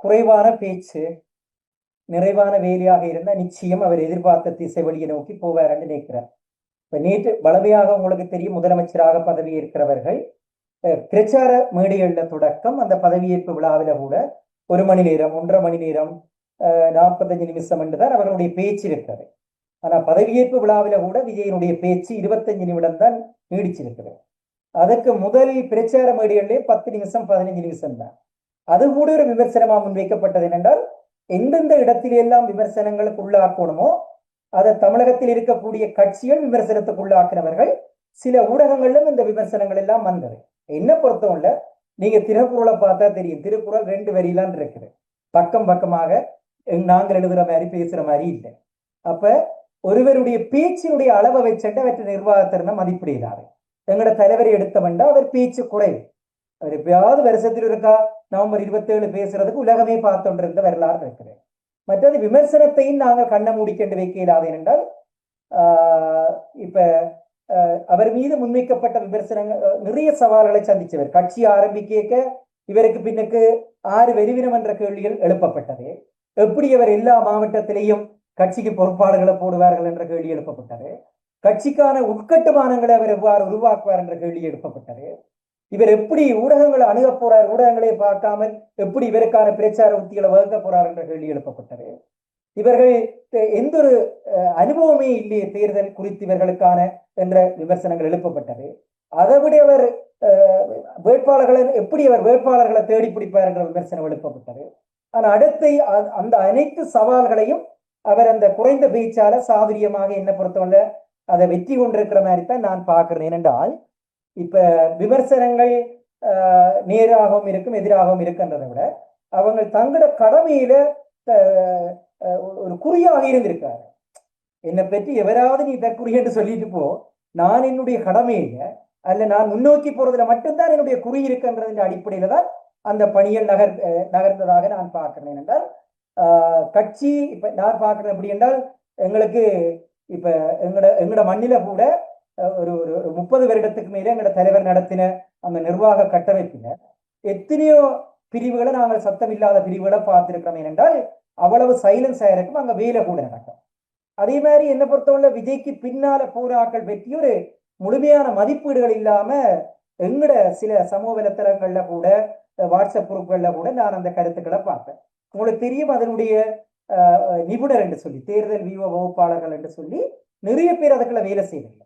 குறைவான பேச்சு, நிறைவான வேலையாக இருந்தால் நிச்சயம் அவர் எதிர்பார்த்த திசை வழியை நோக்கி போவார் என்று நினைக்கிறார். இப்ப நேற்று பலமையாக உங்களுக்கு தெரியும், முதலமைச்சராக பதவி ஏற்கிறவர்கள் பிரச்சார மேடைகள்ல தொடக்கம் அந்த பதவியேற்பு விழாவில கூட 1 மணி நேரம் 1.5 மணி நேரம் 45 நிமிஷம் என்றுதான் அவர்களுடைய பேச்சு இருக்கிறது. ஆனா பதவியேற்பு விழாவில கூட விஜயனுடைய பேச்சு 25 நிமிடம் தான் நீடிச்சிருக்கிறது. அதற்கு முதலில் பிரச்சார மேடைகளிலே 10 நிமிஷம் 15 நிமிஷம் தான். அது கூட ஒரு விமர்சனமா முன்வைக்கப்பட்டது என்னென்றால், எந்தெந்த இடத்திலெல்லாம் விமர்சனங்களுக்கு உள்ளாக்கணுமோ அதை தமிழகத்தில் இருக்கக்கூடிய கட்சிகள் விமர்சனத்துக்கு உள்ளாக்கினவர்கள். சில ஊடகங்களிலும் இந்த விமர்சனங்கள் எல்லாம் வந்தது. என்ன பொறுத்தவரை நீங்க திருக்குறளை பார்த்தா தெரியும், திருக்குறள் 2 வரியிலான் இருக்குது, பக்கம் பக்கமாக நாங்கள் எழுதுற மாதிரி பேசுற மாதிரி இல்லை. அப்ப ஒருவருடைய பேச்சினுடைய அளவை வச்சுட்டு அவற்றை நிர்வாகத்திறனை மதிப்பிடுகிறாரு. எங்களோட தலைவரை எடுத்தவண்டா அவர் பேச்சு குறைவு. அவர் எப்பயாவது வருஷத்தில் இருக்கா நவம்பர் 27 பேசுறதுக்கு உலகமே பார்த்துட்டு வரலாறு இருக்குது. மற்றது விமர்சனத்தையும் நாங்கள் கண்ண மூடிக்கொண்டு வைக்க இயலாது என்றால், இப்ப அவர் மீது முன்வைக்கப்பட்ட விமர்சனங்கள் நிறைய சவால்களை சந்திச்சவர். கட்சி ஆரம்பிக்க இவருக்கு பின்னுக்கு 6 வெறிவினம் என்ற கேள்விகள் எழுப்பப்பட்டது. எப்படி அவர் எல்லா மாவட்டத்திலேயும் கட்சிக்கு பொறுப்பாளர்களை போடுவார்கள் என்ற கேள்வி எழுப்பப்பட்டது. கட்சிக்கான உட்கட்டுமானங்களை அவர் எவ்வாறு உருவாக்குவார் என்ற கேள்வி எழுப்பப்பட்டது. இவர் எப்படி ஊடகங்களை அணுக போறார், ஊடகங்களை பார்க்காமல் எப்படி இவருக்கான பிரச்சார உத்திகளை வகுக்க போறார் என்ற கேள்வி எழுப்பப்பட்டது. இவர்கள் எந்த ஒரு அனுபவமே இல்லையே தேர்தல் குறித்து இவர்களுக்கான என்ற விமர்சனங்கள் எழுப்பப்பட்டது. அதை விட அவர் வேட்பாளர்களை எப்படி அவர் வேட்பாளர்களை தேடி பிடிப்பார் என்ற விமர்சனம் எழுப்பப்பட்டது. ஆனால் அடுத்த அந்த அனைத்து சவால்களையும் அவர் அந்த குறைந்த பேச்சால சாதுரியமாக என்ன பொறுத்தவரை அதை வெற்றி கொண்டிருக்கிற மாதிரி தான் நான் பார்க்கிறேன். ஏனென்றால் இப்ப விமர்சனங்கள் நேராகவும் இருக்கும் எதிராகவும் இருக்குன்றதை விட அவங்க தங்களோட கடமையில ஒரு குறியாக இருந்திருக்காரு. என்னை பற்றி எவராவது நீ குறி என்று சொல்லிட்டு போ, நான் என்னுடைய கடமையில அல்ல நான் முன்னோக்கி போறதுல மட்டும்தான் என்னுடைய குறி இருக்குன்றதின் அடிப்படையில தான் அந்த பணிகள் நகர்ந்ததாக நான் பார்க்கிறேன். என்றால் கட்சி இப்ப நான் பார்க்கிறேன் எப்படி என்றால், எங்களுக்கு இப்ப எங்களோட மண்ணில கூட ஒரு 30 வருடத்துக்கு மேலே எங்களோட தலைவர் நடத்தின அந்த நிர்வாக கட்டமைப்பில எத்தனையோ பிரிவுகளை நாங்கள் சத்தம் இல்லாத பிரிவுகளை பார்த்திருக்கிறோம். ஏனென்றால் அவ்வளவு சைலன்ஸ் ஆயிருக்கும், அங்க வேலை கூட நடக்கும். அதே மாதிரி என்ன பொறுத்தவரை விஜய்க்கு பின்னால போராக்கள் பற்றி ஒரு முழுமையான மதிப்பீடுகள் இல்லாம எங்கட சில சமூக வலைத்தளங்கள்ல கூட வாட்ஸ்அப் குரூப்கள்ல கூட நான் அந்த கருத்துக்களை பார்த்தேன். உங்களுக்கு தெரியும், அதனுடைய நிபுணர் என்று சொல்லி தேர்தல் வியூக வகுப்பாளர்கள் என்று சொல்லி நிறைய பேர் அதுக்குள்ள வேலை செய்யவில்லை.